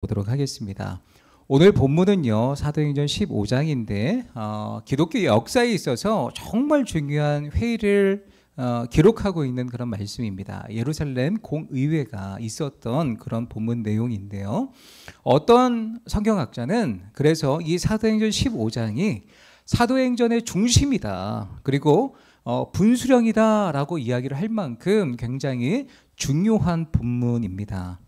보도록 하겠습니다. 오늘 본문은요, 사도행전 15장인데 기독교 역사에 있어서 정말 중요한 회의를 기록하고 있는 그런 말씀입니다. 예루살렘 공의회가 있었던 그런 본문 내용인데요. 어떤 성경학자는 그래서 이 사도행전 15장이 사도행전의 중심이다, 그리고 분수령이다 라고 이야기를 할 만큼 굉장히 중요한 본문입니다.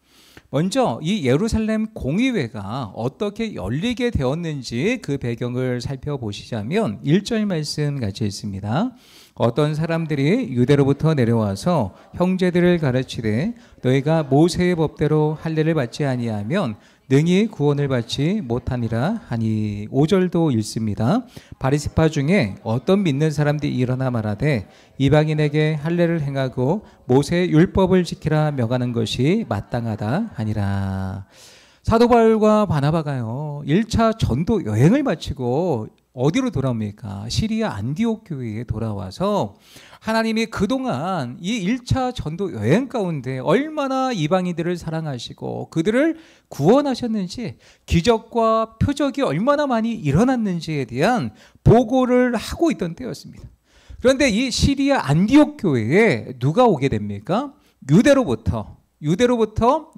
먼저 이 예루살렘 공의회가 어떻게 열리게 되었는지 그 배경을 살펴보시자면 1절 말씀 같이 있습니다. 어떤 사람들이 유대로부터 내려와서 형제들을 가르치되 너희가 모세의 법대로 할례를 받지 아니하면 능히 구원을 받지 못하니라 하니. 5절도 읽습니다. 바리새파 중에 어떤 믿는 사람들이 일어나 말하되 이방인에게 할례를 행하고 모세의 율법을 지키라 명하는 것이 마땅하다 하니라. 사도 바울과 바나바가요 1차 전도 여행을 마치고 어디로 돌아옵니까? 시리아 안디옥 교회에 돌아와서 하나님이 그동안 이 1차 전도 여행 가운데 얼마나 이방인들을 사랑하시고 그들을 구원하셨는지, 기적과 표적이 얼마나 많이 일어났는지에 대한 보고를 하고 있던 때였습니다. 그런데 이 시리아 안디옥 교회에 누가 오게 됩니까? 유대로부터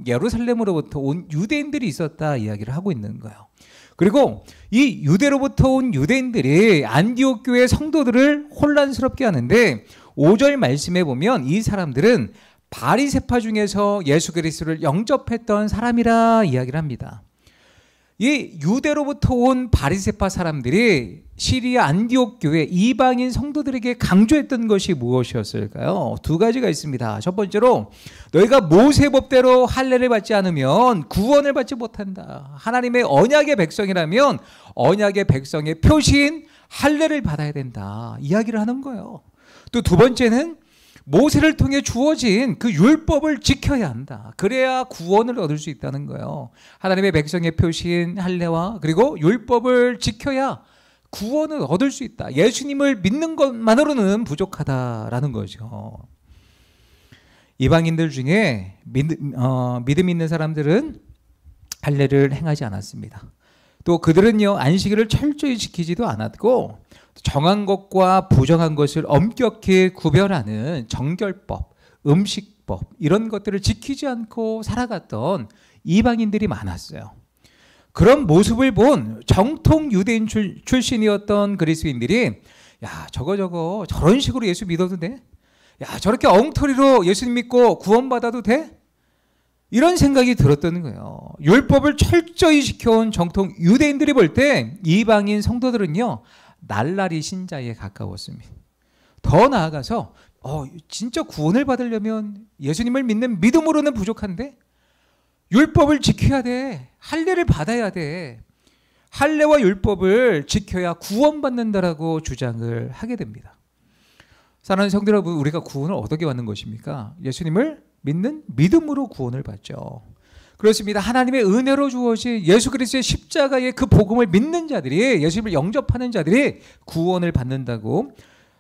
예루살렘으로부터 온 유대인들이 있었다 이야기를 하고 있는 거예요. 그리고 이 유대로부터 온 유대인들이 안디옥 교회 성도들을 혼란스럽게 하는데 5절 말씀에 보면 이 사람들은 바리새파 중에서 예수 그리스도를 영접했던 사람이라 이야기를 합니다. 이 유대로부터 온 바리새파 사람들이 시리아 안디옥 교회 이방인 성도들에게 강조했던 것이 무엇이었을까요? 두 가지가 있습니다. 첫 번째로 너희가 모세 법대로 할례를 받지 않으면 구원을 받지 못한다. 하나님의 언약의 백성이라면 언약의 백성의 표시인 할례를 받아야 된다 이야기를 하는 거예요. 또 두 번째는 모세를 통해 주어진 그 율법을 지켜야 한다. 그래야 구원을 얻을 수 있다는 거예요. 하나님의 백성의 표시인 할례와 그리고 율법을 지켜야 구원을 얻을 수 있다. 예수님을 믿는 것만으로는 부족하다라는 거죠. 이방인들 중에 믿음 있는 사람들은 할례를 행하지 않았습니다. 또 그들은요 안식일을 철저히 지키지도 않았고 정한 것과 부정한 것을 엄격히 구별하는 정결법, 음식법 이런 것들을 지키지 않고 살아갔던 이방인들이 많았어요. 그런 모습을 본 정통 유대인 출신이었던 그리스도인들이 야 저거 저런 식으로 예수 믿어도 돼? 야 저렇게 엉터리로 예수님 믿고 구원받아도 돼? 이런 생각이 들었던 거예요. 율법을 철저히 지켜온 정통 유대인들이 볼 때 이방인 성도들은요 날라리 신자에 가까웠습니다. 더 나아가서 진짜 구원을 받으려면 예수님을 믿는 믿음으로는 부족한데 율법을 지켜야 돼. 할례를 받아야 돼. 할례와 율법을 지켜야 구원받는다라고 주장을 하게 됩니다. 사랑하는 성도 여러분, 우리가 구원을 어떻게 받는 것입니까? 예수님을 믿는 믿음으로 구원을 받죠. 그렇습니다. 하나님의 은혜로 주어진 예수 그리스도의 십자가의 그 복음을 믿는 자들이, 예수님을 영접하는 자들이 구원을 받는다고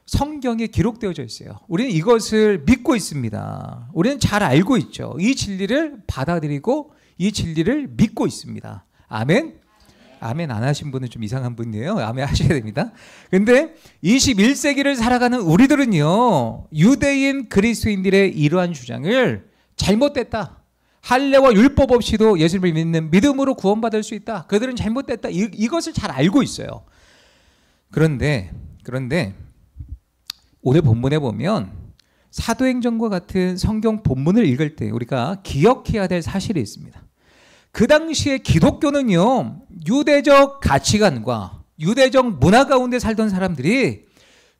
성경에 기록되어져 있어요. 우리는 이것을 믿고 있습니다. 우리는 잘 알고 있죠. 이 진리를 받아들이고 이 진리를 믿고 있습니다. 아멘? 아멘 안 하신 분은 좀 이상한 분이에요. 아멘 하셔야 됩니다. 근데 21세기를 살아가는 우리들은요 유대인 그리스도인들의 이러한 주장을 잘못됐다, 할례와 율법 없이도 예수님을 믿는 믿음으로 구원받을 수 있다, 그들은 잘못됐다, 이것을 잘 알고 있어요. 그런데 오늘 본문에 보면 사도행전과 같은 성경 본문을 읽을 때 우리가 기억해야 될 사실이 있습니다. 그 당시에 기독교는요 유대적 가치관과 유대적 문화 가운데 살던 사람들이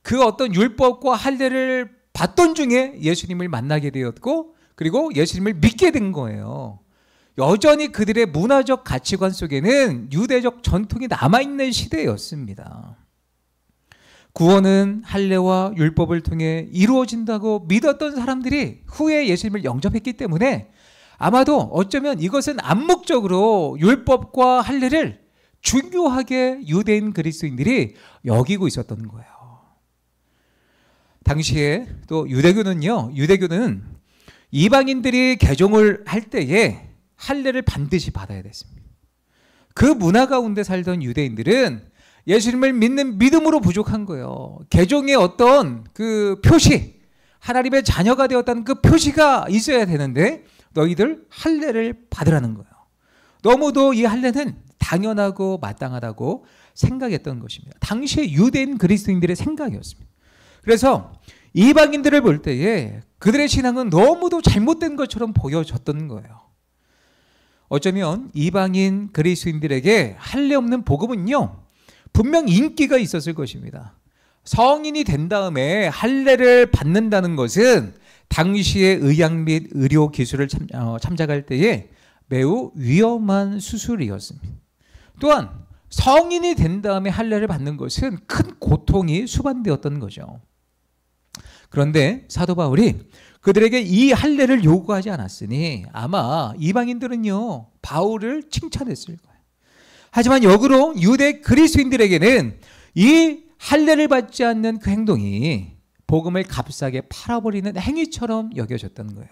그 어떤 율법과 할례를 받던 중에 예수님을 만나게 되었고 그리고 예수님을 믿게 된 거예요. 여전히 그들의 문화적 가치관 속에는 유대적 전통이 남아있는 시대였습니다. 구원은 할례와 율법을 통해 이루어진다고 믿었던 사람들이 후에 예수님을 영접했기 때문에 아마도 어쩌면 이것은 암묵적으로 율법과 할례를 중요하게 유대인 그리스도인들이 여기고 있었던 거예요. 당시에 또 유대교는 이방인들이 개종을 할 때에 할례를 반드시 받아야 됐습니다. 그 문화 가운데 살던 유대인들은 예수님을 믿는 믿음으로 부족한 거예요. 개종의 어떤 그 표시, 하나님의 자녀가 되었다는 그 표시가 있어야 되는데 너희들 할례를 받으라는 거예요. 너무도 이 할례는 당연하고 마땅하다고 생각했던 것입니다. 당시의 유대인 그리스도인들의 생각이었습니다. 그래서 이방인들을 볼 때에 그들의 신앙은 너무도 잘못된 것처럼 보여졌던 거예요. 어쩌면 이방인 그리스도인들에게 할례 없는 복음은요, 분명 인기가 있었을 것입니다. 성인이 된 다음에 할례를 받는다는 것은 당시의 의학 및 의료 기술을 참작할 때에 매우 위험한 수술이었습니다. 또한 성인이 된 다음에 할례를 받는 것은 큰 고통이 수반되었던 거죠. 그런데 사도 바울이 그들에게 이 할례를 요구하지 않았으니 아마 이방인들은요, 바울을 칭찬했을 거예요. 하지만 역으로 유대 그리스도인들에게는 이 할례를 받지 않는 그 행동이 복음을 값싸게 팔아버리는 행위처럼 여겨졌던 거예요.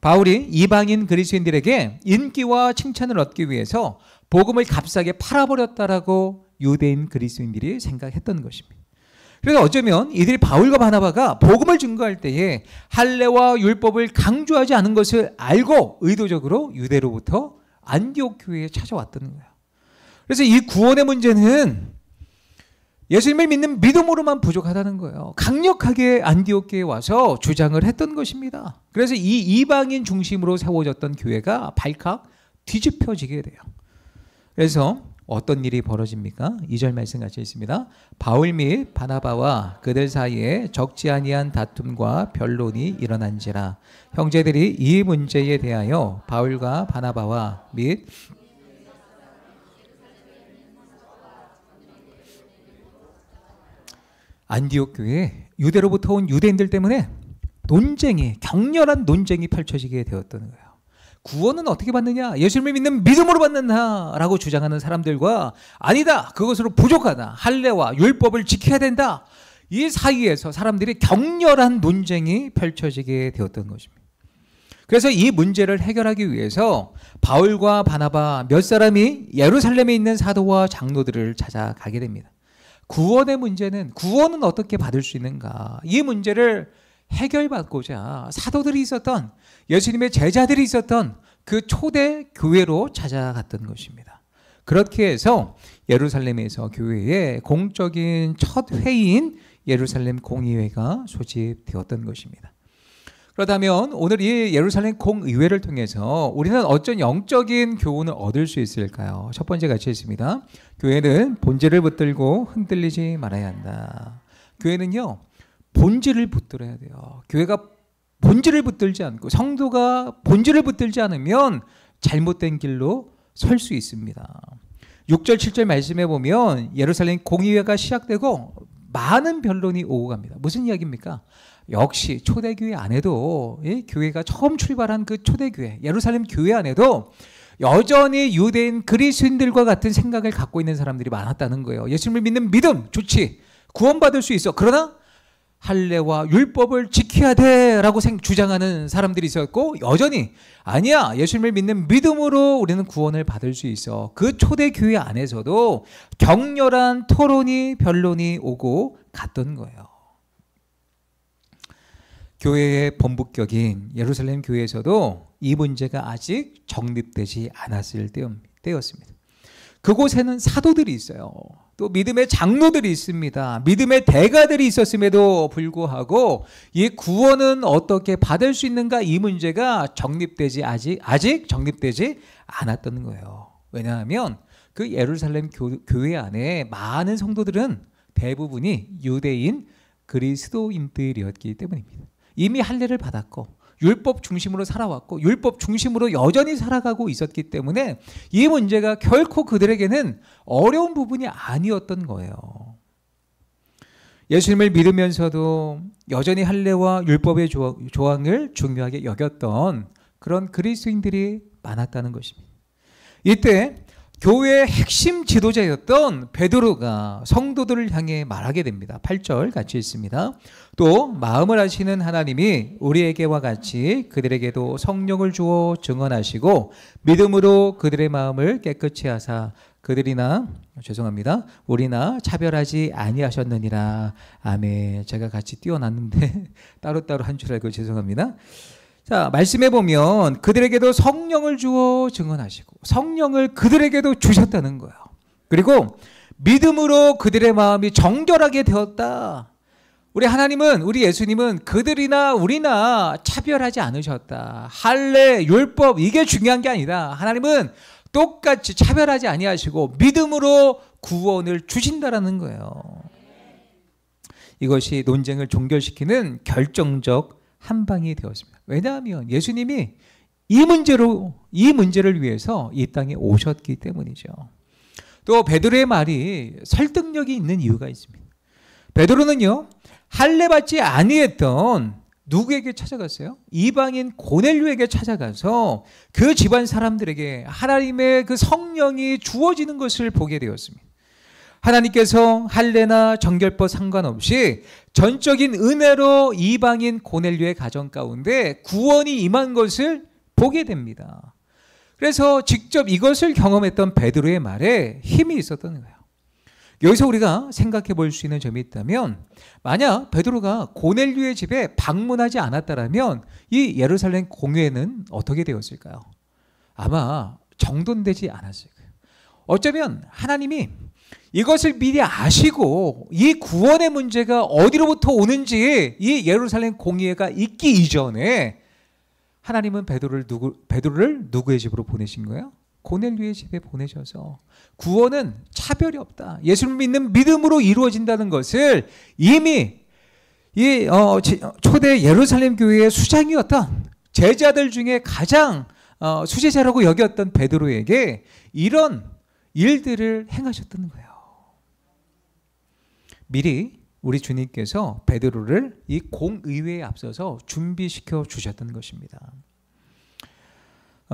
바울이 이방인 그리스도인들에게 인기와 칭찬을 얻기 위해서 복음을 값싸게 팔아버렸다라고 유대인 그리스도인들이 생각했던 것입니다. 그래서 어쩌면 이들이 바울과 바나바가 복음을 증거할 때에 할례와 율법을 강조하지 않은 것을 알고 의도적으로 유대로부터 안디옥 교회에 찾아왔던 거예요. 그래서 이 구원의 문제는 예수님을 믿는 믿음으로만 부족하다는 거예요. 강력하게 안디옥 교회에 와서 주장을 했던 것입니다. 그래서 이 이방인 중심으로 세워졌던 교회가 발칵 뒤집혀지게 돼요. 그래서 어떤 일이 벌어집니까? 2절 말씀 같이 있습니다. 바울 및 바나바와 그들 사이에 적지 아니한 다툼과 변론이 일어난지라. 형제들이 이 문제에 대하여 바울과 바나바와 및 안디옥 교회에 유대로부터 온 유대인들 때문에 격렬한 논쟁이 펼쳐지게 되었던 거예요. 구원은 어떻게 받느냐? 예수님을 믿는 믿음으로 받는다라고 주장하는 사람들과 아니다, 그것으로 부족하다, 할례와 율법을 지켜야 된다, 이 사이에서 사람들이 격렬한 논쟁이 펼쳐지게 되었던 것입니다. 그래서 이 문제를 해결하기 위해서 바울과 바나바 몇 사람이 예루살렘에 있는 사도와 장로들을 찾아가게 됩니다. 구원은 어떻게 받을 수 있는가? 이 문제를 해결받고자 사도들이 있었던, 예수님의 제자들이 있었던 그 초대 교회로 찾아갔던 것입니다. 그렇게 해서 예루살렘에서 교회의 공적인 첫 회의인 예루살렘 공의회가 소집되었던 것입니다. 그렇다면 오늘 이 예루살렘 공의회를 통해서 우리는 어떤 영적인 교훈을 얻을 수 있을까요? 첫 번째 같이 있습니다. 교회는 본질을 붙들고 흔들리지 말아야 한다. 교회는요, 본질을 붙들어야 돼요. 교회가 본질을 붙들지 않고, 성도가 본질을 붙들지 않으면 잘못된 길로 설 수 있습니다. 6절 7절 말씀해 보면 예루살렘 공의회가 시작되고 많은 변론이 오고 갑니다. 무슨 이야기입니까? 역시 초대교회 안에도, 교회가 처음 출발한 그 초대교회 예루살렘 교회 안에도 여전히 유대인 그리스도인들과 같은 생각을 갖고 있는 사람들이 많았다는 거예요. 예수님을 믿는 믿음 좋지, 구원받을 수 있어, 그러나 할례와 율법을 지켜야 돼라고 주장하는 사람들이 있었고, 여전히 아니야, 예수님을 믿는 믿음으로 우리는 구원을 받을 수 있어. 그 초대교회 안에서도 격렬한 토론이, 변론이 오고 갔던 거예요. 교회의 본부격인 예루살렘 교회에서도 이 문제가 아직 정립되지 않았을 때였습니다. 그곳에는 사도들이 있어요. 또 믿음의 장로들이 있습니다. 믿음의 대가들이 있었음에도 불구하고 이 구원은 어떻게 받을 수 있는가, 이 문제가 아직 정립되지 않았던 거예요. 왜냐하면 그 예루살렘 교회 안에 많은 성도들은 대부분이 유대인 그리스도인들이었기 때문입니다. 이미 할례를 받았고 율법 중심으로 살아왔고 율법 중심으로 여전히 살아가고 있었기 때문에 이 문제가 결코 그들에게는 어려운 부분이 아니었던 거예요. 예수님을 믿으면서도 여전히 할례와 율법의 조항을 중요하게 여겼던 그런 그리스도인들이 많았다는 것입니다. 이때 교회의 핵심 지도자였던 베드로가 성도들을 향해 말하게 됩니다. 8절 같이 읽습니다. 또 마음을 아시는 하나님이 우리에게와 같이 그들에게도 성령을 주어 증언하시고 믿음으로 그들의 마음을 깨끗이 하사 우리나 차별하지 아니하셨느니라. 아멘. 제가 같이 띄워놨는데 따로따로 한 줄 알고 죄송합니다. 자, 말씀해 보면 그들에게도 성령을 주어 증언하시고 성령을 그들에게도 주셨다는 거예요. 그리고 믿음으로 그들의 마음이 정결하게 되었다. 우리 하나님은, 우리 예수님은 그들이나 우리나 차별하지 않으셨다. 할례, 율법 이게 중요한 게 아니다. 하나님은 똑같이 차별하지 아니하시고 믿음으로 구원을 주신다라는 거예요. 이것이 논쟁을 종결시키는 결정적 한 방이 되었습니다. 왜냐하면 예수님이 이 문제를 위해서 이 땅에 오셨기 때문이죠. 또 베드로의 말이 설득력이 있는 이유가 있습니다. 베드로는요, 할례 받지 아니했던 누구에게 찾아갔어요? 이방인 고넬료에게 찾아가서 그 집안 사람들에게 하나님의 그 성령이 주어지는 것을 보게 되었습니다. 하나님께서 할례나 정결법 상관없이 전적인 은혜로 이방인 고넬료의 가정 가운데 구원이 임한 것을 보게 됩니다. 그래서 직접 이것을 경험했던 베드로의 말에 힘이 있었던 거예요. 여기서 우리가 생각해 볼 수 있는 점이 있다면, 만약 베드로가 고넬료의 집에 방문하지 않았다면 이 예루살렘 공회는 어떻게 되었을까요? 아마 정돈되지 않았을 거예요. 어쩌면 하나님이 이것을 미리 아시고 이 구원의 문제가 어디로부터 오는지 이 예루살렘 공의회가 있기 이전에 하나님은 베드로를 누구의 집으로 보내신 거예요? 고넬료의 집에 보내셔서 구원은 차별이 없다. 예수를 믿는 믿음으로 이루어진다는 것을 이미 이 초대 예루살렘 교회의 수장이었던 제자들 중에 가장 수제자라고 여겼던 베드로에게 이런 일들을 행하셨던 거예요. 미리 우리 주님께서 베드로를 이 공의회에 앞서서 준비시켜 주셨던 것입니다.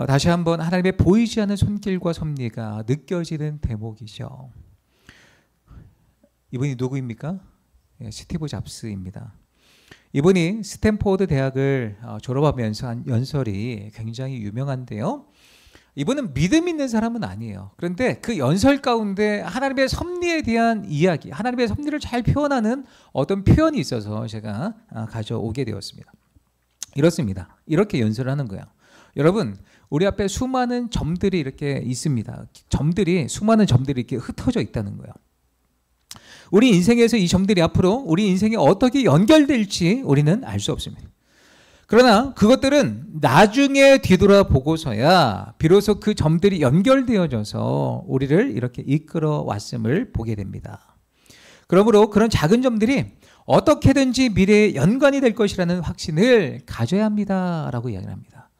다시 한번 하나님의 보이지 않는 손길과 섭리가 느껴지는 대목이죠. 이분이 누구입니까? 스티브 잡스입니다. 이분이 스탠포드 대학을 졸업하면서 한 연설이 굉장히 유명한데요. 이분은 믿음 있는 사람은 아니에요. 그런데 그 연설 가운데 하나님의 섭리에 대한 이야기, 하나님의 섭리를 잘 표현하는 어떤 표현이 있어서 제가 가져오게 되었습니다. 이렇습니다. 이렇게 연설을 하는 거예요. 여러분, 우리 앞에 수많은 점들이 이렇게 있습니다. 수많은 점들이 이렇게 흩어져 있다는 거예요. 우리 인생에서 이 점들이 앞으로 우리 인생에 어떻게 연결될지 우리는 알 수 없습니다. 그러나 그것들은 나중에 뒤돌아보고서야 비로소 그 점들이 연결되어져서 우리를 이렇게 이끌어 왔음을 보게 됩니다. 그러므로 그런 작은 점들이 어떻게든지 미래에 연관이 될 것이라는 확신을 가져야 합니다라고 이야기를 합니다.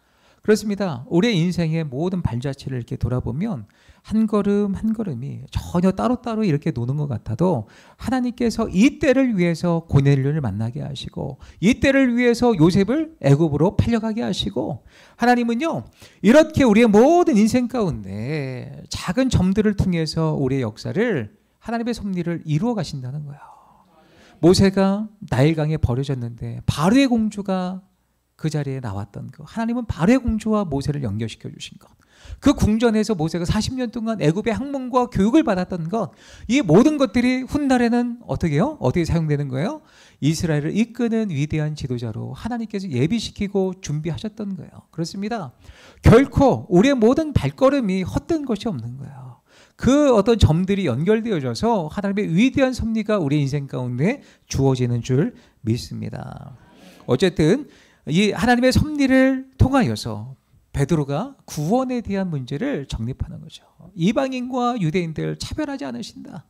그렇습니다. 우리의 인생의 모든 발자취를 이렇게 돌아보면 한 걸음 한 걸음이 전혀 따로따로 이렇게 노는 것 같아도 하나님께서 이 때를 위해서 고넬료를 만나게 하시고 이 때를 위해서 요셉을 애굽으로 팔려가게 하시고 하나님은요 이렇게 우리의 모든 인생 가운데 작은 점들을 통해서 우리의 역사를 하나님의 섭리를 이루어 가신다는 거예요. 모세가 나일강에 버려졌는데 바로의 공주가 그 자리에 나왔던 것, 하나님은 바로의 공주와 모세를 연결시켜 주신 것, 그 궁전에서 모세가 40년 동안 애굽의 학문과 교육을 받았던 것, 이 모든 것들이 훗날에는 어떻게 사용되는 거예요? 이스라엘을 이끄는 위대한 지도자로 하나님께서 예비시키고 준비하셨던 거예요. 그렇습니다. 결코 우리의 모든 발걸음이 헛된 것이 없는 거예요. 그 어떤 점들이 연결되어져서 하나님의 위대한 섭리가 우리 인생 가운데 주어지는 줄 믿습니다. 어쨌든 이 하나님의 섭리를 통하여서 베드로가 구원에 대한 문제를 정립하는 거죠. 이방인과 유대인들 차별하지 않으신다.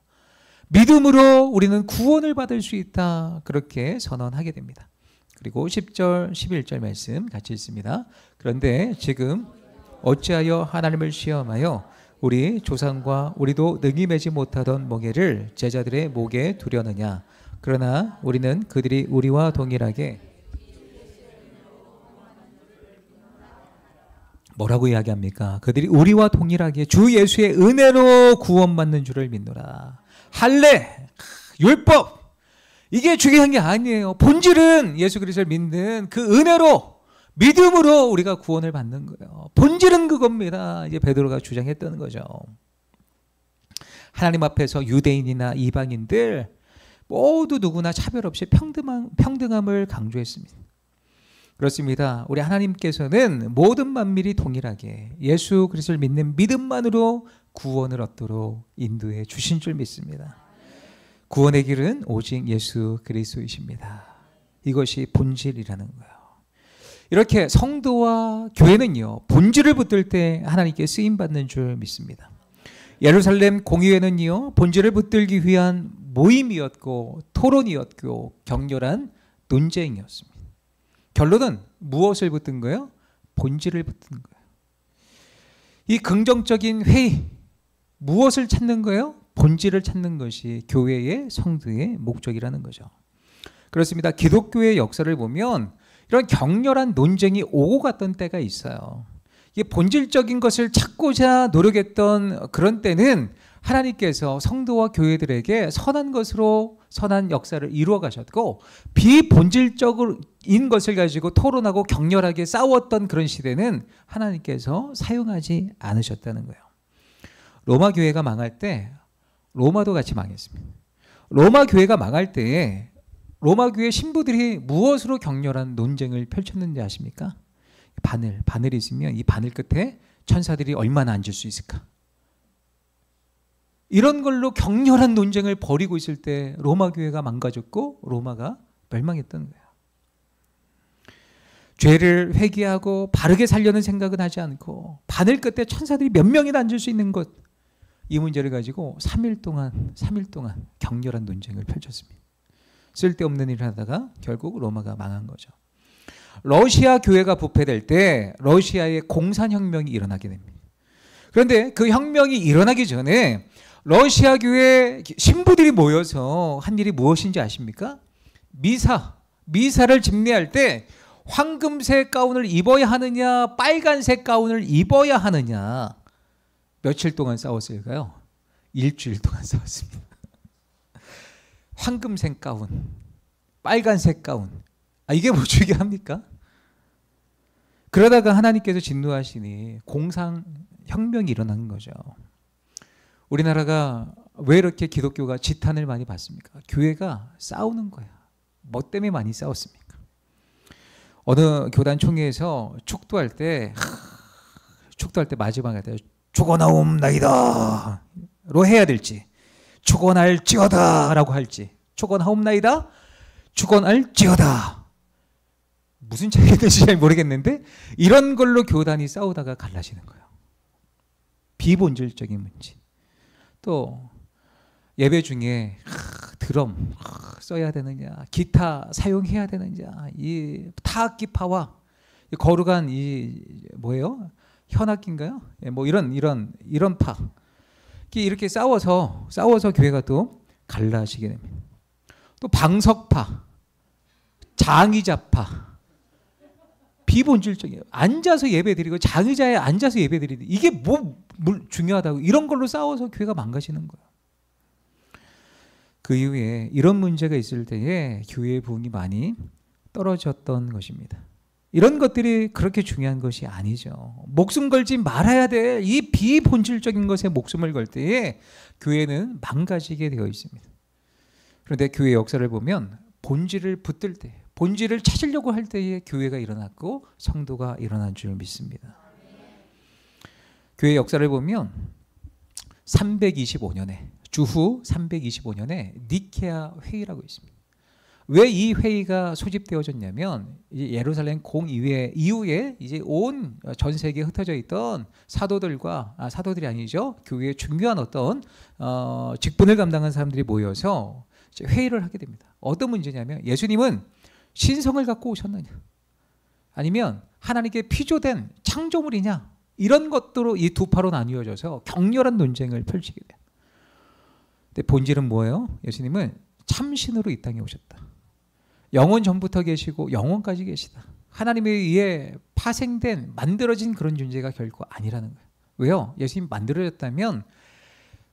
믿음으로 우리는 구원을 받을 수 있다. 그렇게 선언하게 됩니다. 그리고 10절, 11절 말씀 같이 읽습니다. 그런데 지금 어찌하여 하나님을 시험하여 우리 조상과 우리도 능히 매지 못하던 멍에를 제자들의 목에 두려느냐. 그러나 우리는 그들이 우리와 동일하게 뭐라고 이야기합니까? 그들이 우리와 동일하게 주 예수의 은혜로 구원받는 줄을 믿노라. 할례, 율법, 이게 중요한 게 아니에요. 본질은 예수 그리스도를 믿는 그 은혜로, 믿음으로 우리가 구원을 받는 거예요. 본질은 그겁니다. 이제 베드로가 주장했던 거죠. 하나님 앞에서 유대인이나 이방인들 모두 누구나 차별 없이 평등함을 강조했습니다. 그렇습니다. 우리 하나님께서는 모든 만민이 동일하게 예수 그리스도를 믿는 믿음만으로 구원을 얻도록 인도해 주신 줄 믿습니다. 구원의 길은 오직 예수 그리스도이십니다. 이것이 본질이라는 거예요. 이렇게 성도와 교회는요, 본질을 붙들 때 하나님께 쓰임받는 줄 믿습니다. 예루살렘 공의회는요, 본질을 붙들기 위한 모임이었고 토론이었고 격렬한 논쟁이었습니다. 결론은 무엇을 붙든 거예요? 본질을 붙든 거예요. 이 긍정적인 회의, 무엇을 찾는 거예요? 본질을 찾는 것이 교회의 성도의 목적이라는 거죠. 그렇습니다. 기독교의 역사를 보면 이런 격렬한 논쟁이 오고 갔던 때가 있어요. 이게 본질적인 것을 찾고자 노력했던 그런 때는 하나님께서 성도와 교회들에게 선한 것으로 선한 역사를 이루어 가셨고, 비본질적인 것을 가지고 토론하고 격렬하게 싸웠던 그런 시대는 하나님께서 사용하지 않으셨다는 거예요. 로마 교회가 망할 때 로마도 같이 망했습니다. 로마 교회가 망할 때에 로마 교회 신부들이 무엇으로 격렬한 논쟁을 펼쳤는지 아십니까? 바늘이 있으면 이 바늘 끝에 천사들이 얼마나 앉을 수 있을까? 이런 걸로 격렬한 논쟁을 벌이고 있을 때 로마 교회가 망가졌고 로마가 멸망했던 거예요. 죄를 회개하고 바르게 살려는 생각은 하지 않고 바늘 끝에 천사들이 몇 명이나 앉을 수 있는 것, 이 문제를 가지고 3일 동안 격렬한 논쟁을 펼쳤습니다. 쓸데없는 일을 하다가 결국 로마가 망한 거죠. 러시아 교회가 부패될 때 러시아의 공산혁명이 일어나게 됩니다. 그런데 그 혁명이 일어나기 전에 러시아 교회 신부들이 모여서 한 일이 무엇인지 아십니까? 미사를 집례할 때 황금색 가운을 입어야 하느냐, 빨간색 가운을 입어야 하느냐, 며칠 동안 싸웠을까요? 일주일 동안 싸웠습니다. 황금색 가운, 빨간색 가운, 이게 뭐 중요합니까? 그러다가 하나님께서 진노하시니 공산혁명이 일어난 거죠. 우리나라가 왜 이렇게 기독교가 지탄을 많이 받습니까? 교회가 싸우는 거야. 뭐 때문에 많이 싸웠습니까? 어느 교단 총회에서 축도할 때 마지막에 축원하옵나이다 로 해야 될지, 축원할지어다 라고 할지, 축원하옵나이다, 축원할지어다, 무슨 차이가 될지 잘 모르겠는데 이런 걸로 교단이 싸우다가 갈라지는 거예요. 비본질적인 문제. 또 예배 중에 드럼 써야 되느냐, 기타 사용해야 되느냐, 이 타악기파와 거룩한 이 뭐예요? 현악기인가요? 뭐 이런 파, 이렇게 싸워서 교회가 또 갈라지게 됩니다. 또 방석파, 장의자파, 비본질적이에요. 앉아서 예배드리고 장의자에 앉아서 예배드리고 이게 뭐 중요하다고 이런 걸로 싸워서 교회가 망가지는 거예요. 그 이후에 이런 문제가 있을 때에 교회의 부흥이 많이 떨어졌던 것입니다. 이런 것들이 그렇게 중요한 것이 아니죠. 목숨 걸지 말아야 될 이 비본질적인 것에 목숨을 걸 때에 교회는 망가지게 되어 있습니다. 그런데 교회 역사를 보면 본질을 붙들 때, 본질을 찾으려고 할 때에 교회가 일어났고 성도가 일어난 줄 믿습니다. 교회 역사를 보면 325년에 주후 325년에 니케아 회의라고 있습니다. 왜 이 회의가 소집되어졌냐면 예루살렘 공의회 이후에 이제 온 전 세계에 흩어져 있던 사도들이 아니죠, 교회의 중요한 어떤 직분을 감당한 사람들이 모여서 이제 회의를 하게 됩니다. 어떤 문제냐면 예수님은 신성을 갖고 오셨느냐, 아니면 하나님께 피조된 창조물이냐, 이런 것들로 이 두 파로 나뉘어져서 격렬한 논쟁을 펼치게 돼요. 근데 본질은 뭐예요? 예수님은 참신으로 이 땅에 오셨다. 영원 전부터 계시고 영원까지 계시다. 하나님에 의해 파생된 만들어진 그런 존재가 결코 아니라는 거예요. 왜요? 예수님 만들어졌다면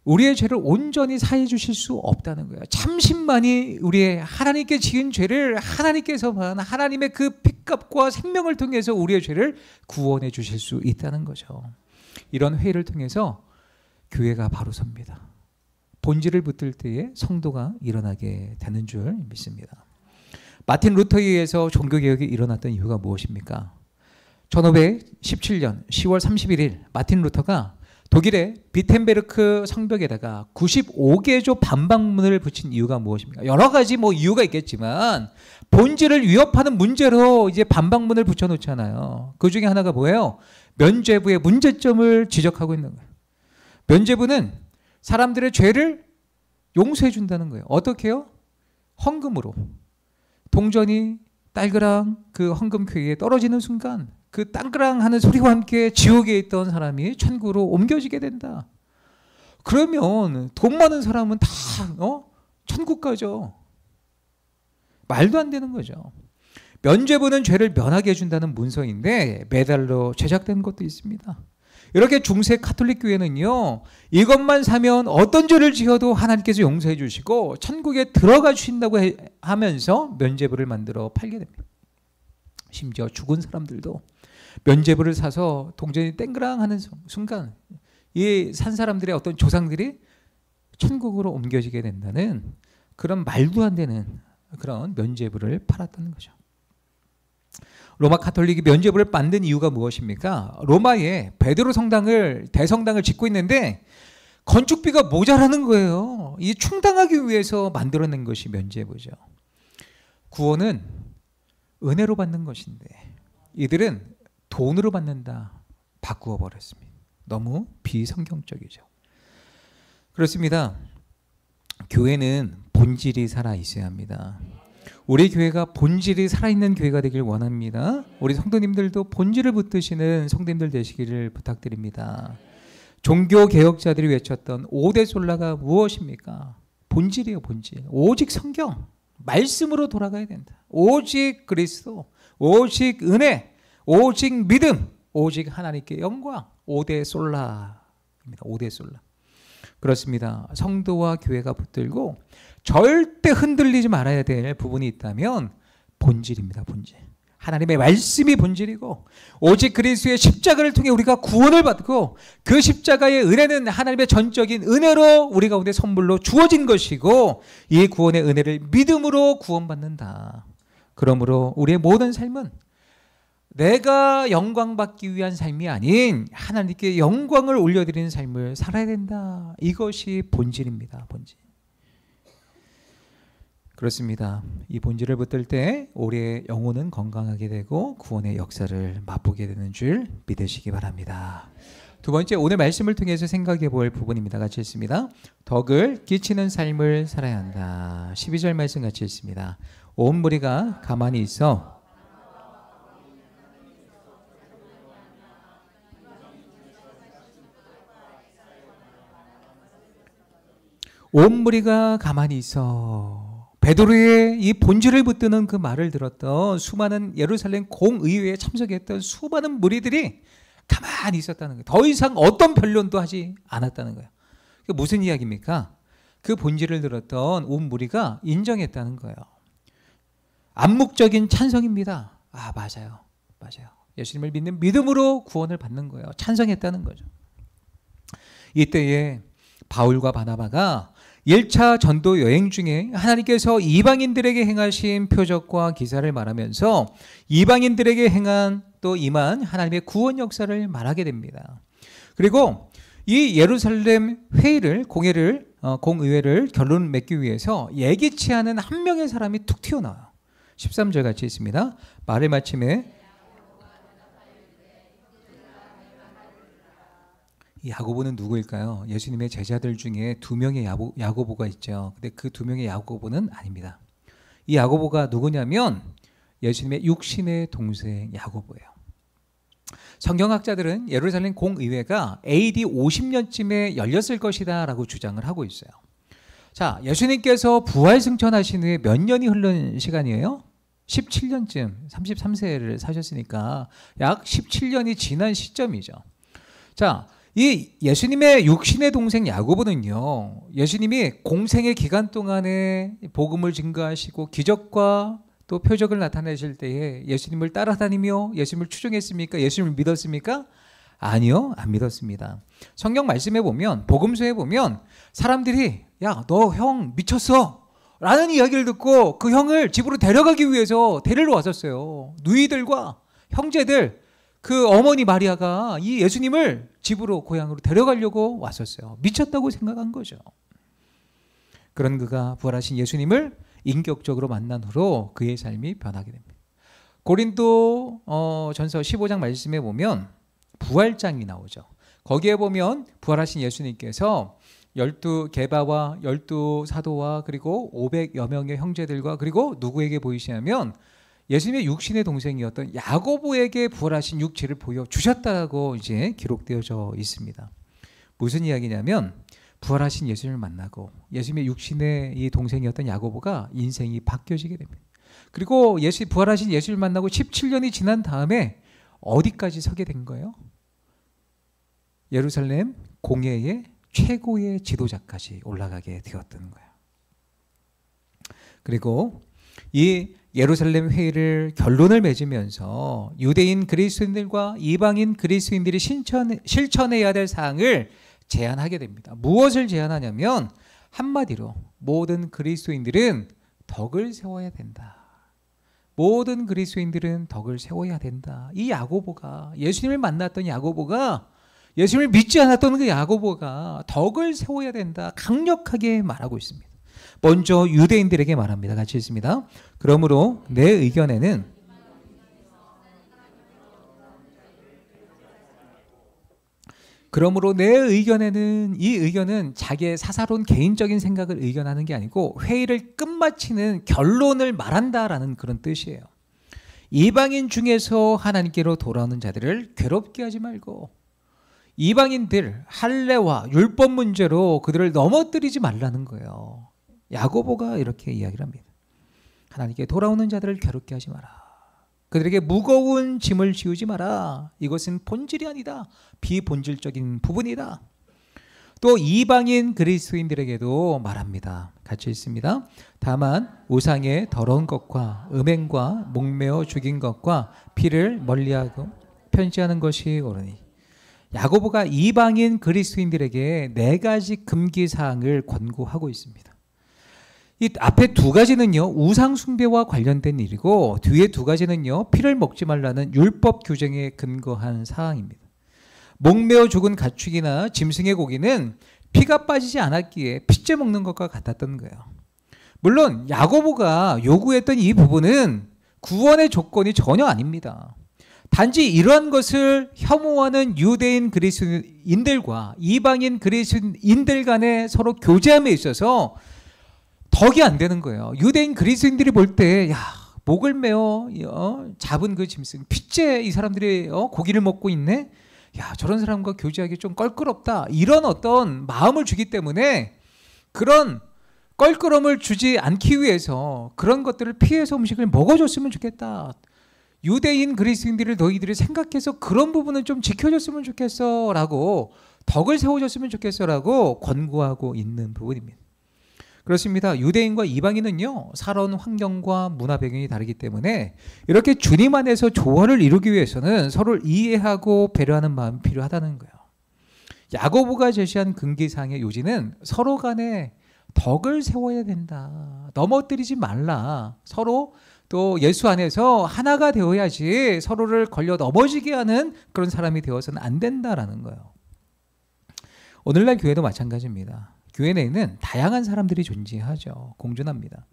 우리의 죄를 온전히 사해 주실 수 없다는 거예요. 참신만이 우리의 하나님께 지은 죄를 하나님께서만 하나님의 그 핏값과 생명을 통해서 우리의 죄를 구원해 주실 수 있다는 거죠. 이런 회의를 통해서 교회가 바로 섭니다. 본질을 붙들 때에 성도가 일어나게 되는 줄 믿습니다. 마틴 루터에 의해서 종교개혁이 일어났던 이유가 무엇입니까? 1517년 10월 31일 마틴 루터가 독일의 비텐베르크 성벽에다가 95개조 반박문을 붙인 이유가 무엇입니까? 여러 가지 이유가 있겠지만 본질을 위협하는 문제로 이제 반박문을 붙여놓잖아요. 그 중에 하나가 뭐예요? 면죄부의 문제점을 지적하고 있는 거예요. 면죄부는 사람들의 죄를 용서해 준다는 거예요. 어떻게 해요? 헌금으로. 동전이 딸그랑 그 헌금ქვ에 떨어지는 순간 그 땅그랑 하는 소리와 함께 지옥에 있던 사람이 천국으로 옮겨지게 된다. 그러면 돈 많은 사람은 다 천국 가죠. 말도 안 되는 거죠. 면죄부는 죄를 면하게 해준다는 문서인데 메달로 제작된 것도 있습니다. 이렇게 중세 카톨릭 교회는요, 이것만 사면 어떤 죄를 지어도 하나님께서 용서해 주시고 천국에 들어가 주신다고 하면서 면죄부를 만들어 팔게 됩니다. 심지어 죽은 사람들도 면죄부를 사서 동전이 땡그랑 하는 순간 이 산 사람들의 어떤 조상들이 천국으로 옮겨지게 된다는 그런 말도 안 되는 그런 면죄부를 팔았다는 거죠. 로마 카톨릭이 면죄부를 만든 이유가 무엇입니까? 로마에 베드로 대성당을 짓고 있는데 건축비가 모자라는 거예요. 이 충당하기 위해서 만들어낸 것이 면죄부죠. 구원은 은혜로 받는 것인데 이들은 돈으로 받는다 바꾸어 버렸습니다. 너무 비성경적이죠. 그렇습니다. 교회는 본질이 살아 있어야 합니다. 우리 교회가 본질이 살아있는 교회가 되길 원합니다. 우리 성도님들도 본질을 붙드시는 성도님들 되시기를 부탁드립니다. 종교개혁자들이 외쳤던 5대 솔라가 무엇입니까? 본질이에요. 본질. 오직 성경, 말씀으로 돌아가야 된다. 오직 그리스도, 오직 은혜, 오직 믿음, 오직 하나님께 영광. 5대 솔라입니다. 5대 솔라. 그렇습니다. 성도와 교회가 붙들고 절대 흔들리지 말아야 될 부분이 있다면 본질입니다. 본질. 하나님의 말씀이 본질이고 오직 그리스도의 십자가를 통해 우리가 구원을 받고 그 십자가의 은혜는 하나님의 전적인 은혜로 우리 가운데 선물로 주어진 것이고 이 구원의 은혜를 믿음으로 구원받는다. 그러므로 우리의 모든 삶은 내가 영광받기 위한 삶이 아닌 하나님께 영광을 올려드리는 삶을 살아야 된다. 이것이 본질입니다. 본질. 그렇습니다. 이 본질을 붙들 때 우리의 영혼은 건강하게 되고 구원의 역사를 맛보게 되는 줄 믿으시기 바랍니다. 두 번째, 오늘 말씀을 통해서 생각해 볼 부분입니다. 같이 읽습니다. 덕을 끼치는 삶을 살아야 한다. 12절 말씀 같이 읽습니다. 온 무리가 가만히 있어 온 무리가 가만히 있어. 베드로의 이 본질을 붙드는 그 말을 들었던 수많은 예루살렘 공의회에 참석했던 수많은 무리들이 가만히 있었다는 거예요. 더 이상 어떤 변론도 하지 않았다는 거예요. 그게 무슨 이야기입니까? 그 본질을 들었던 온 무리가 인정했다는 거예요. 암묵적인 찬성입니다. 아, 맞아요. 맞아요. 예수님을 믿는 믿음으로 구원을 받는 거예요. 찬성했다는 거죠. 이때에 바울과 바나바가 1차 전도 여행 중에 하나님께서 이방인들에게 행하신 표적과 기사를 말하면서 이방인들에게 행한 또 임한 하나님의 구원 역사를 말하게 됩니다. 그리고 이 예루살렘 공의회를 결론 맺기 위해서 예기치 않은 한 명의 사람이 툭 튀어나와요. 13절 같이 있습니다. 말을 마침에 야고보는 누구일까요? 예수님의 제자들 중에 2명의 야고보가 있죠. 근데 그 2명의 야고보는 아닙니다. 이 야고보가 누구냐면 예수님의 육신의 동생 야고보예요. 성경학자들은 예루살렘 공의회가 AD 50년쯤에 열렸을 것이다 라고 주장을 하고 있어요. 자, 예수님께서 부활 승천하신 후에 몇 년이 흐른 시간이에요? 17년쯤 33세를 사셨으니까 약 17년이 지난 시점이죠. 자, 이 예수님의 육신의 동생 야고보는요, 예수님이 공생의 기간 동안에 복음을 증거하시고 기적과 또 표적을 나타내실 때에 예수님을 따라다니며 예수님을 추종했습니까? 예수님을 믿었습니까? 아니요, 안 믿었습니다. 성경 말씀에 보면, 복음서에 보면 사람들이 야, 너 형 미쳤어 라는 이야기를 듣고 그 형을 집으로 데려가기 위해서 데리러 왔었어요. 누이들과 형제들, 그 어머니 마리아가 이 예수님을 집으로 고향으로 데려가려고 왔었어요. 미쳤다고 생각한 거죠. 그런 그가 부활하신 예수님을 인격적으로 만난 후로 그의 삶이 변하게 됩니다. 고린도 전서 15장 말씀에 보면 부활장이 나오죠. 거기에 보면 부활하신 예수님께서 12계바와 12사도와 그리고 500여 명의 형제들과 그리고 누구에게 보이시냐면 예수님의 육신의 동생이었던 야고보에게 부활하신 육체를 보여주셨다고 이제 기록되어져 있습니다. 무슨 이야기냐면 부활하신 예수님을 만나고 예수님의 육신의 이 동생이었던 야고보가 인생이 바뀌어지게 됩니다. 그리고 부활하신 예수님을 만나고 17년이 지난 다음에 어디까지 서게 된 거예요? 예루살렘 공회의 최고의 지도자까지 올라가게 되었던 거예요. 그리고 이 예루살렘 회의를 결론을 맺으면서 유대인 그리스도인들과 이방인 그리스도인들이 실천해야 될 사항을 제안하게 됩니다. 무엇을 제안하냐면 한마디로 모든 그리스도인들은 덕을 세워야 된다. 모든 그리스도인들은 덕을 세워야 된다. 이 야고보가, 예수님을 만났던 야고보가, 예수님을 믿지 않았던 그 야고보가 덕을 세워야 된다. 강력하게 말하고 있습니다. 먼저 유대인들에게 말합니다. 같이 읽습니다. 그러므로 내 의견에는 이 의견은 자기의 사사로운 개인적인 생각을 의견하는 게 아니고 회의를 끝마치는 결론을 말한다라는 그런 뜻이에요. 이방인 중에서 하나님께로 돌아오는 자들을 괴롭게 하지 말고 이방인들 할례와 율법 문제로 그들을 넘어뜨리지 말라는 거예요. 야고보가 이렇게 이야기를 합니다. 하나님께 돌아오는 자들을 괴롭게 하지 마라. 그들에게 무거운 짐을 지우지 마라. 이것은 본질이 아니다. 비본질적인 부분이다. 또 이방인 그리스도인들에게도 말합니다. 같이 읽습니다. 다만 우상의 더러운 것과 음행과 목매어 죽인 것과 피를 멀리하고 편지하는 것이 옳으니. 야고보가 이방인 그리스도인들에게 4가지 금기사항을 권고하고 있습니다. 이 앞에 2가지는요 우상 숭배와 관련된 일이고 뒤에 2가지는요 피를 먹지 말라는 율법 규정에 근거한 사항입니다. 목매어 죽은 가축이나 짐승의 고기는 피가 빠지지 않았기에 피째 먹는 것과 같았던 거예요. 물론 야고보가 요구했던 이 부분은 구원의 조건이 전혀 아닙니다. 단지 이러한 것을 혐오하는 유대인 그리스도인들과 이방인 그리스도인들 간에 서로 교제함에 있어서 덕이 안 되는 거예요. 유대인 그리스도인들이 볼 때 야, 목을 메어 잡은 그 짐승 피째 이 사람들이 고기를 먹고 있네. 야, 저런 사람과 교제하기 좀 껄끄럽다. 이런 어떤 마음을 주기 때문에 그런 껄끄럼을 주지 않기 위해서 그런 것들을 피해서 음식을 먹어줬으면 좋겠다. 유대인 그리스도인들을 너희들이 생각해서 그런 부분은 좀 지켜줬으면 좋겠어 라고 덕을 세워줬으면 좋겠어 라고 권고하고 있는 부분입니다. 그렇습니다. 유대인과 이방인은요 살아온 환경과 문화 배경이 다르기 때문에 이렇게 주님 안에서 조화를 이루기 위해서는 서로를 이해하고 배려하는 마음이 필요하다는 거예요. 야고보가 제시한 금기사항의 요지는 서로 간에 덕을 세워야 된다. 넘어뜨리지 말라. 서로 또 예수 안에서 하나가 되어야지 서로를 걸려 넘어지게 하는 그런 사람이 되어서는 안 된다라는 거예요. 오늘날 교회도 마찬가지입니다. 교회 내에는 다양한 사람들이 존재하죠. 공존합니다.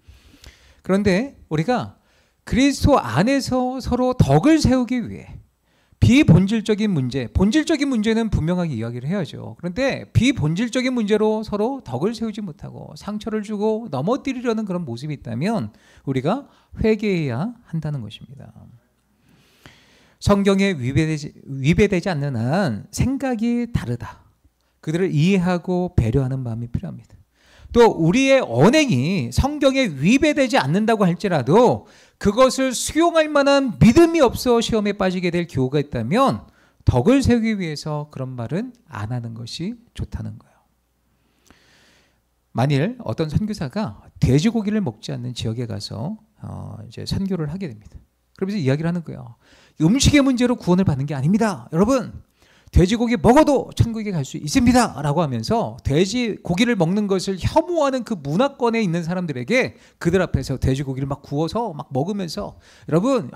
그런데 우리가 그리스도 안에서 서로 덕을 세우기 위해 비본질적인 문제, 본질적인 문제는 분명하게 이야기를 해야죠. 그런데 비본질적인 문제로 서로 덕을 세우지 못하고 상처를 주고 넘어뜨리려는 그런 모습이 있다면 우리가 회개해야 한다는 것입니다. 성경에 위배되지 않는 한 생각이 다르다. 그들을 이해하고 배려하는 마음이 필요합니다. 또 우리의 언행이 성경에 위배되지 않는다고 할지라도 그것을 수용할 만한 믿음이 없어 시험에 빠지게 될 교우가 있다면 덕을 세우기 위해서 그런 말은 안 하는 것이 좋다는 거예요. 만일 어떤 선교사가 돼지고기를 먹지 않는 지역에 가서 이제 선교를 하게 됩니다. 그러면서 이야기를 하는 거예요. 음식의 문제로 구원을 받는 게 아닙니다. 여러분, 돼지고기 먹어도 천국에 갈 수 있습니다. 라고 하면서 돼지고기를 먹는 것을 혐오하는 그 문화권에 있는 사람들에게 그들 앞에서 돼지고기를 막 구워서 막 먹으면서 여러분,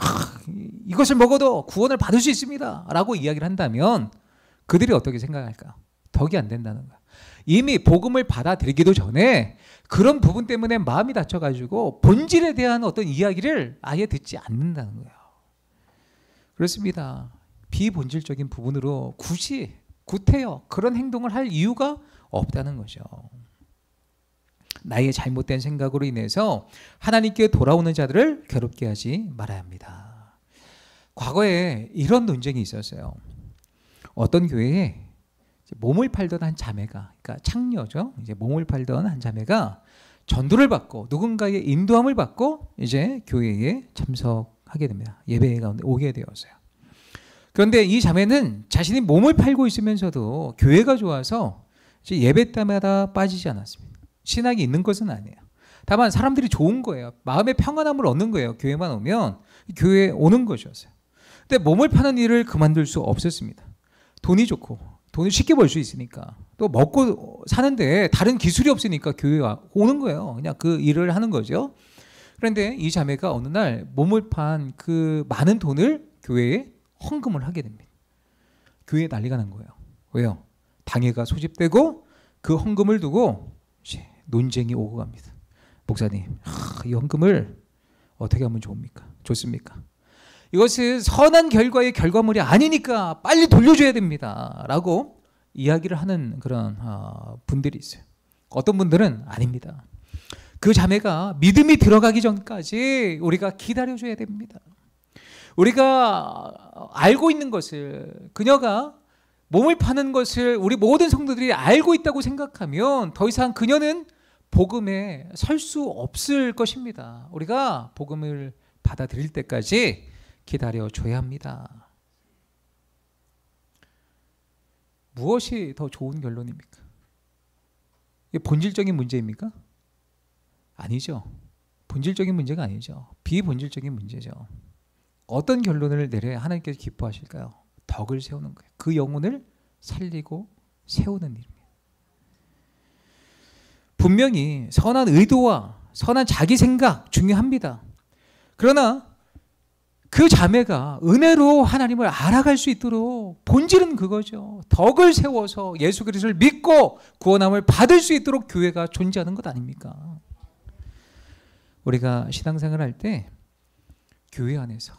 이것을 먹어도 구원을 받을 수 있습니다. 라고 이야기를 한다면 그들이 어떻게 생각할까요? 덕이 안 된다는 거야. 이미 복음을 받아들이기도 전에 그런 부분 때문에 마음이 다쳐가지고 본질에 대한 어떤 이야기를 아예 듣지 않는다는 거예요. 그렇습니다. 비본질적인 부분으로 굳이 구태여 그런 행동을 할 이유가 없다는 거죠. 나의 잘못된 생각으로 인해서 하나님께 돌아오는 자들을 괴롭게 하지 말아야 합니다. 과거에 이런 논쟁이 있었어요. 어떤 교회에 몸을 팔던 한 자매가, 그러니까 창녀죠. 이제 몸을 팔던 한 자매가 전도를 받고 누군가의 인도함을 받고 이제 교회에 참석하게 됩니다. 예배 가운데 오게 되었어요. 그런데 이 자매는 자신이 몸을 팔고 있으면서도 교회가 좋아서 예배 때마다 빠지지 않았습니다. 신학이 있는 것은 아니에요. 다만 사람들이 좋은 거예요. 마음의 평안함을 얻는 거예요. 교회만 오면 교회에 오는 것이었어요. 근데 몸을 파는 일을 그만둘 수 없었습니다. 돈이 좋고 돈을 쉽게 벌 수 있으니까 또 먹고 사는데 다른 기술이 없으니까 교회에 오는 거예요. 그냥 그 일을 하는 거죠. 그런데 이 자매가 어느 날 몸을 판 그 많은 돈을 교회에 헌금을 하게 됩니다. 교회에 난리가 난 거예요. 왜요? 당회가 소집되고 그 헌금을 두고 논쟁이 오고 갑니다. 목사님, 이 헌금을 어떻게 하면 좋습니까? 이것은 선한 결과의 결과물이 아니니까 빨리 돌려줘야 됩니다. 라고 이야기를 하는 그런 분들이 있어요. 어떤 분들은 아닙니다. 그 자매가 믿음이 들어가기 전까지 우리가 기다려줘야 됩니다. 우리가 알고 있는 것을, 그녀가 몸을 파는 것을 우리 모든 성도들이 알고 있다고 생각하면 더 이상 그녀는 복음에 설 수 없을 것입니다. 우리가 복음을 받아들일 때까지 기다려줘야 합니다. 무엇이 더 좋은 결론입니까? 이게 본질적인 문제입니까? 아니죠. 본질적인 문제가 아니죠. 비본질적인 문제죠. 어떤 결론을 내려야 하나님께서 기뻐하실까요? 덕을 세우는 거예요. 그 영혼을 살리고 세우는 일입니다. 분명히 선한 의도와 선한 자기 생각 중요합니다. 그러나 그 자매가 은혜로 하나님을 알아갈 수 있도록 본질은 그거죠. 덕을 세워서 예수 그리스도를 믿고 구원함을 받을 수 있도록 교회가 존재하는 것 아닙니까? 우리가 신앙생활을 할 때 교회 안에서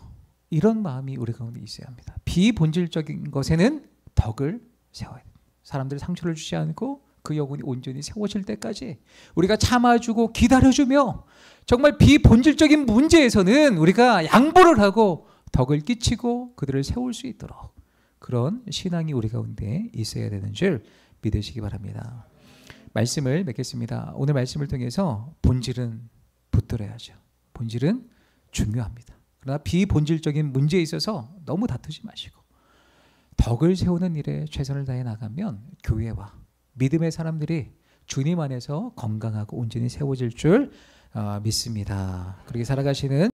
이런 마음이 우리 가운데 있어야 합니다. 비본질적인 것에는 덕을 세워야 됩니다. 사람들 상처를 주지 않고 그 영혼이 온전히 세워질 때까지 우리가 참아주고 기다려주며 정말 비본질적인 문제에서는 우리가 양보를 하고 덕을 끼치고 그들을 세울 수 있도록 그런 신앙이 우리 가운데 있어야 되는 줄 믿으시기 바랍니다. 말씀을 맺겠습니다. 오늘 말씀을 통해서 본질은 붙들어야죠. 본질은 중요합니다. 그러나 비본질적인 문제에 있어서 너무 다투지 마시고 덕을 세우는 일에 최선을 다해 나가면 교회와 믿음의 사람들이 주님 안에서 건강하고 온전히 세워질 줄 믿습니다. 그렇게 살아가시는